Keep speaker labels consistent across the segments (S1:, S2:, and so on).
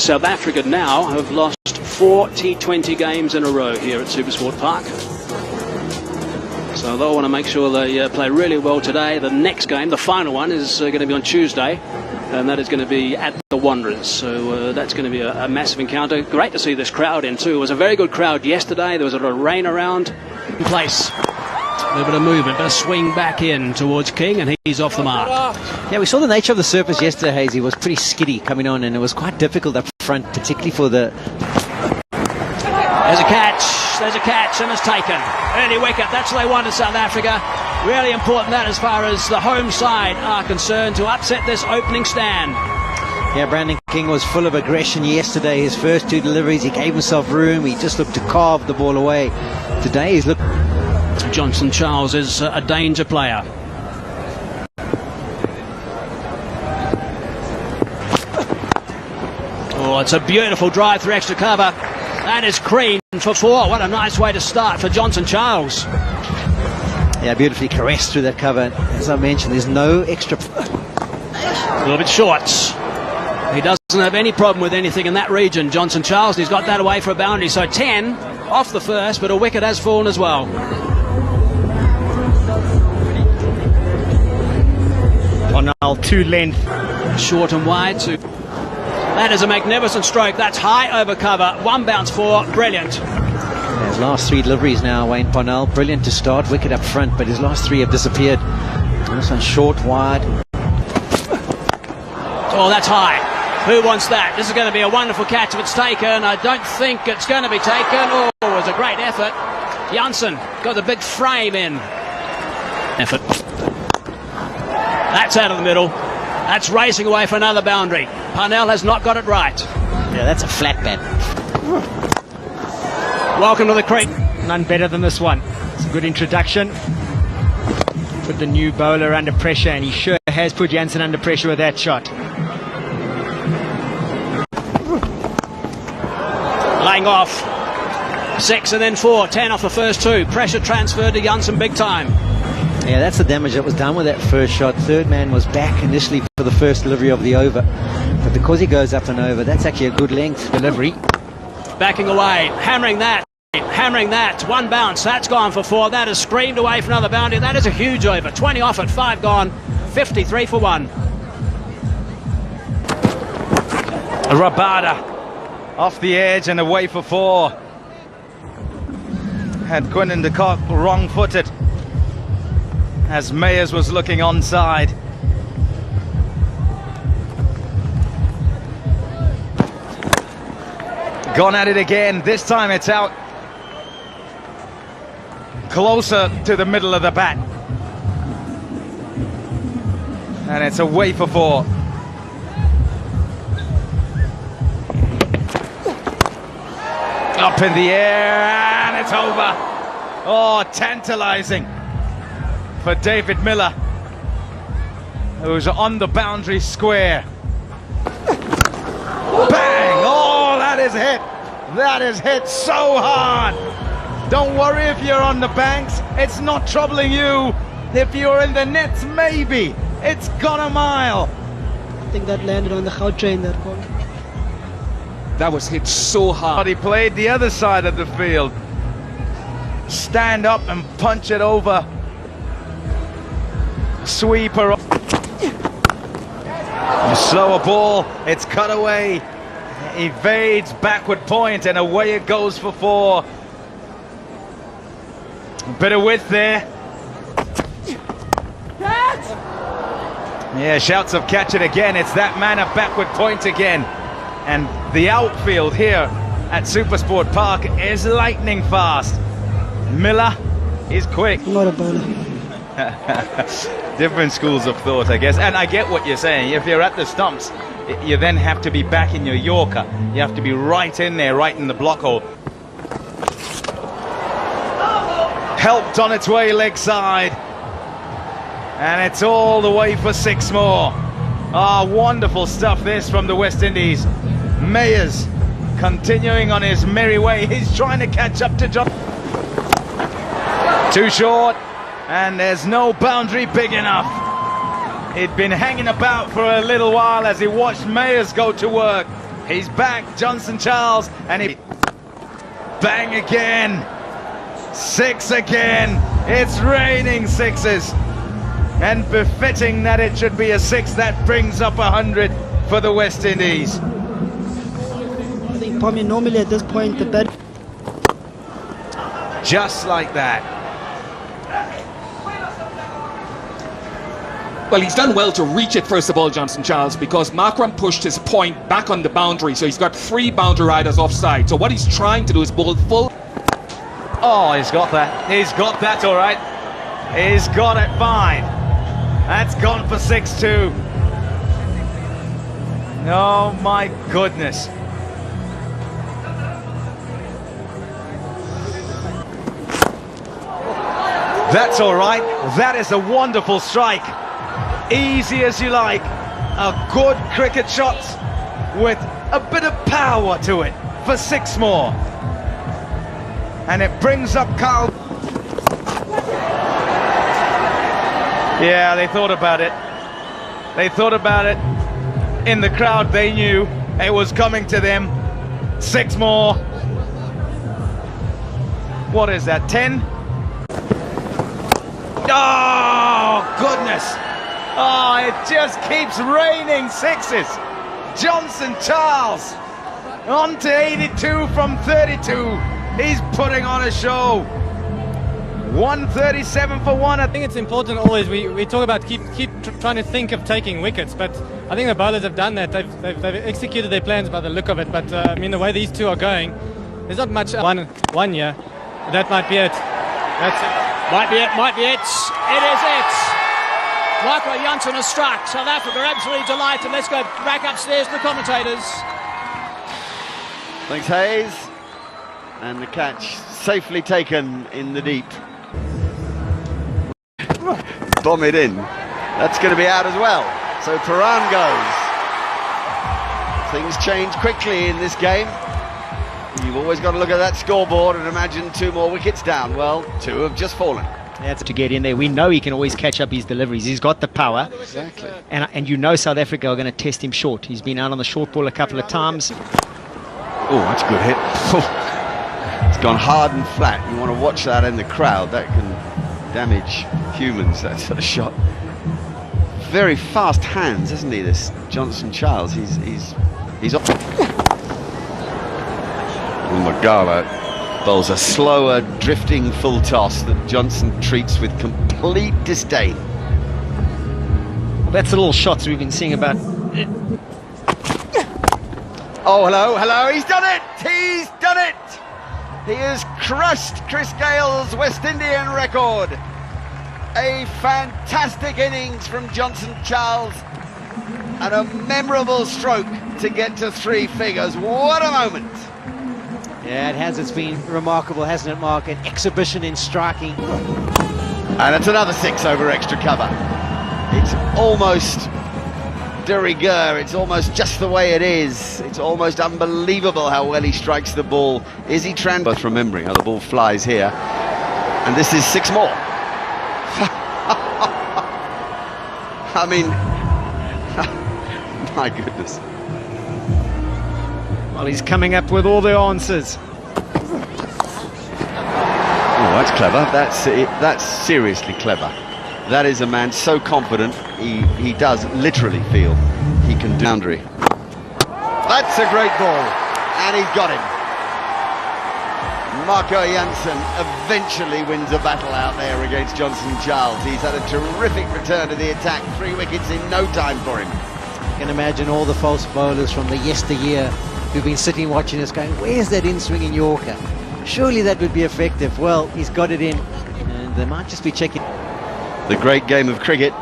S1: South Africa now have lost 4 T20 games in a row here at Supersport Park. So they'll want to make sure they play really well today. The next game, the final one, is going to be on Tuesday, and that is going to be at the Wanderers. So that's going to be a massive encounter. Great to see this crowd in too. It was a very good crowd yesterday. There was a lot of rain around. In place. A little bit of movement, but a swing back in towards King, and he's off the mark.
S2: Yeah, we saw the nature of the surface yesterday, Hazy. It was pretty skiddy coming on, and it was quite difficult up front, particularly for the...
S1: There's a catch, and it's taken. Early wicket, that's what they want in South Africa. Really important that as far as the home side are concerned, to upset this opening stand.
S2: Yeah, Brandon King was full of aggression yesterday. His first 2 deliveries, he gave himself room. He just looked to carve the ball away. Today he's looked...
S1: Johnson Charles is a danger player. Oh, it's a beautiful drive through extra cover. That is cream for 4. What a nice way to start for Johnson Charles.
S2: Yeah, beautifully caressed through that cover. As I mentioned, there's no extra...
S1: A little bit short. He doesn't have any problem with anything in that region, Johnson Charles. He's got that away for a boundary. So 10 off the first, but a wicket has fallen as well.
S3: Parnell, 2 length.
S1: Short and wide. That is a magnificent stroke. That's high over cover. 1 bounce 4. Brilliant.
S2: His last 3 deliveries now, Wayne Parnell. Brilliant to start, wicket up front, but his last 3 have disappeared. This one short, wide.
S1: Oh, that's high. Who wants that? This is going to be a wonderful catch if it's taken. I don't think it's going to be taken. Oh, it was a great effort. Janssen got the big frame in. Effort. That's out of the middle. That's racing away for another boundary. Parnell has not got it right.
S2: Yeah, that's a flat bat.
S1: Welcome to the creek.
S3: None better than this one. It's a good introduction. Put the new bowler under pressure, and he sure has put Janssen under pressure with that shot.
S1: Laying off. 6 and then 4. 10 off the first 2. Pressure transferred to Janssen big time.
S2: Yeah, that's the damage that was done with that first shot. Third man was back initially for the first delivery of the over. But because he goes up and over, that's actually a good length delivery.
S1: Backing away. Hammering that. 1 bounce. That's gone for 4. That is screamed away for another boundary. That is a huge over. 20 off it. 5 gone. 53 for 1.
S4: Rabada off the edge and away for 4. Had Quinton de Kock wrong-footed as Mayers was looking onside. Gone at it again. This time it's out closer to the middle of the bat. And it's away for 4. Up in the air, and it's over. Oh, tantalizing for David Miller, who's on the boundary square. Bang! Oh, that is hit. That is hit so hard. Don't worry if you're on the banks. It's not troubling you. If you're in the nets, maybe. It's gone a mile.
S5: I think that landed on the Gautrain, that corner.
S4: That was hit so hard. He played the other side of the field. Stand up and punch it over. Sweeper. Slower ball. It's cut away. Evades backward point, and away it goes for 4. Bit of width there. Yeah, shouts of catch it again. It's that man at backward point again. And the outfield here at Supersport Park is lightning fast. Miller is quick.
S5: Not a bowler.
S4: Different schools of thought, I guess. And I get what you're saying. If you're at the stumps, you then have to be back in your Yorker. You have to be right in there, right in the block hole. Helped on its way leg side. And it's all the way for 6 more. Ah, wonderful stuff this from the West Indies. Mayers continuing on his merry way. He's trying to catch up to John. Too short, and there's no boundary big enough. He'd been hanging about for a little while as he watched Mayers go to work. He's back, Johnson Charles, and he bang again. 6 again. It's raining sixes. And befitting that it should be a 6, that brings up 100 for the West Indies.
S5: I think probably normally at this point the bet.
S4: Just like that.
S6: Well, he's done well to reach it, first of all, Johnson Charles, because Markram pushed his point back on the boundary, so he's got 3 boundary riders offside. So what he's trying to do is bowl full.
S4: Oh, he's got that. He's got that, all right. He's got it fine. That's gone for 6-2. Oh, my goodness. That's all right. That is a wonderful strike. Easy as you like. A good cricket shot with a bit of power to it for 6 more. And it brings up Carl. Yeah, they thought about it. They thought about it. In the crowd, they knew it was coming to them. 6 more. What is that, 10? Oh, goodness. Oh, it just keeps raining 6s. Johnson Charles on to 82 from 32. He's putting on a show. 137 for 1.
S7: I think it's important always, we talk about keep trying to think of taking wickets, but I think the bowlers have done that. They've executed their plans by the look of it, but I mean, the way these two are going, there's not much one year. That might be it. That's it.
S1: Might be it, might be it. It is it. Michael Janssen has struck. South Africa are absolutely delighted. Let's go back upstairs to the commentators.
S8: Thanks, Hayes. And the catch safely taken in the deep. Bomb it in. That's going to be out as well. So Paran goes. Things change quickly in this game. You've always got to look at that scoreboard and imagine 2 more wickets down. Well, 2 have just fallen.
S2: That's to get in there. We know he can always catch up his deliveries. He's got the power.
S8: Exactly.
S2: And you know South Africa are going to test him short. He's been out on the short ball a couple of times.
S8: Oh, that's a good hit. It's gone hard and flat. You want to watch that in the crowd. That can damage humans, that sort of shot. Very fast hands, isn't he, this Johnson Charles? He's up. Magala bowls a slower, drifting full toss that Johnson treats with complete disdain.
S2: Well, that's the little shots we've been seeing about.
S8: Oh, hello, he's done it! He's done it! He has crushed Chris Gale's West Indian record. A fantastic innings from Johnson Charles and a memorable stroke to get to 3 figures. What a moment!
S2: Yeah, it has. It's been remarkable, hasn't it, Mark? An exhibition in striking.
S8: And it's another 6 over extra cover. It's almost de rigueur. It's almost just the way it is. It's almost unbelievable how well he strikes the ball. Is he both remembering how the ball flies here. And this is 6 more. I mean, my goodness.
S3: Well, he's coming up with all the answers.
S8: Oh, that's clever. That's seriously clever. That is a man so confident, he does literally feel he can do boundary. That's a great ball, and he's got him. Marco Janssen eventually wins a battle out there against Johnson Charles. He's had a terrific return to the attack. 3 wickets in no time for him.
S2: You can imagine all the false bowlers from the yesteryear who've been sitting watching us going, where's that in-swinging Yorker? Surely that would be effective. Well, he's got it in, and they might just be checking.
S8: The great game of cricket.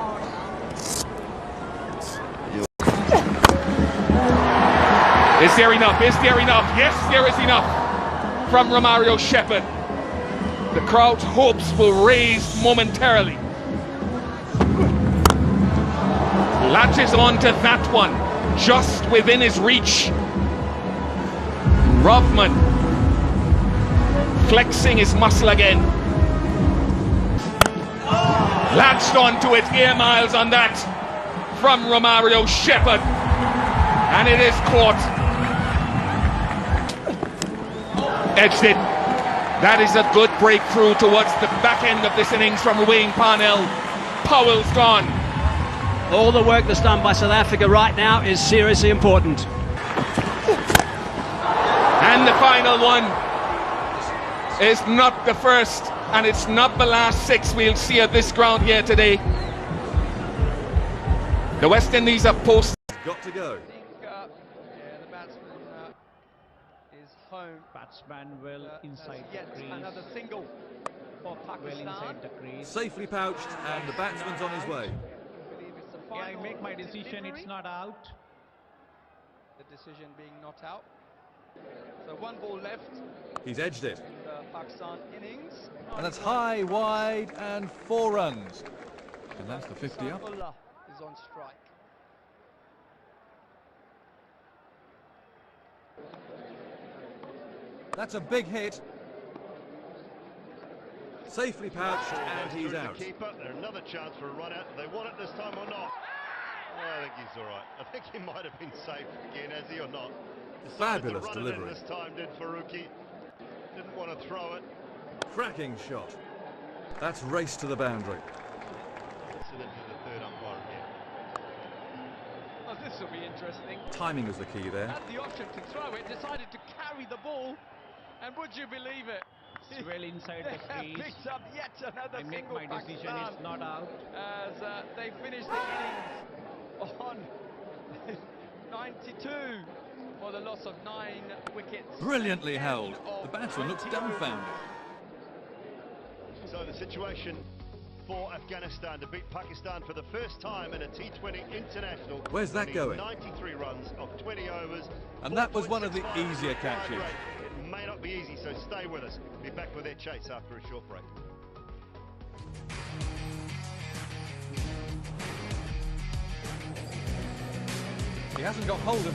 S6: Is there enough? Is there enough? Yes, there is enough from Romario Shepherd. The crowd's hopes will raise momentarily. Latches on to that one, just within his reach. Rovman flexing his muscle again. Latched onto it, ear miles on that from Romario Shepherd. And it is caught. Edged it. That is a good breakthrough towards the back end of this innings from Wayne Parnell. Powell's gone.
S1: All the work that's done by South Africa right now is seriously important.
S6: And the final one is not the first, and it's not the last 6 we'll see at this ground here today. The West Indies have posted.
S9: Got to go.
S10: The batsman is home.
S11: Batsman well inside
S10: Yet
S11: the crease.
S10: another single for Pakistan.
S11: Well inside the crease.
S9: Safely pouched, and the batsman's on his way.
S10: I believe it's the final
S11: Yeah, I make my decision.
S10: delivery.
S11: It's not out.
S10: The decision being not out. So 1 ball left
S9: He's edged it.
S10: in the Pakistan innings.
S9: And that's high, wide, and 4 runs. And that's the 50 up.
S10: Ullah is on strike.
S9: That's a big hit. Safely pouched, and he's out.
S12: Keeper, another chance for a run out. Do they want it this time or not? I think he's all right. I think he might have been safe again, has he or not? Decided
S9: Fabulous
S12: to run
S9: delivery.
S12: It in this time, did Faruqi. Didn't want to throw it.
S9: Cracking shot. That's race to the boundary.
S12: So then to the third umpire again.
S10: Oh, this will be interesting.
S9: Timing was the key there.
S10: Had the option to throw it, decided to carry the ball, and would you believe it?
S11: It's well inside the
S10: They
S11: crease.
S10: picked up yet another
S11: I make
S10: single
S11: my decision.
S10: Pakistan
S11: It's not out.
S10: as they finished the innings on 92 for the loss of 9 wickets.
S9: Brilliantly held.
S10: End of
S9: The batsman looks
S10: 20
S9: dumbfounded.
S12: So the situation for Afghanistan to beat Pakistan for the first time in a T20 international.
S9: Where's that
S12: Winning
S9: going?
S12: 93 runs of 20 overs.
S9: And that was one of the
S12: 4.65
S9: easier
S12: strike
S9: catches.
S12: rate. It may not be easy, so stay with us. Be back with their chase after a short break.
S9: He hasn't got hold of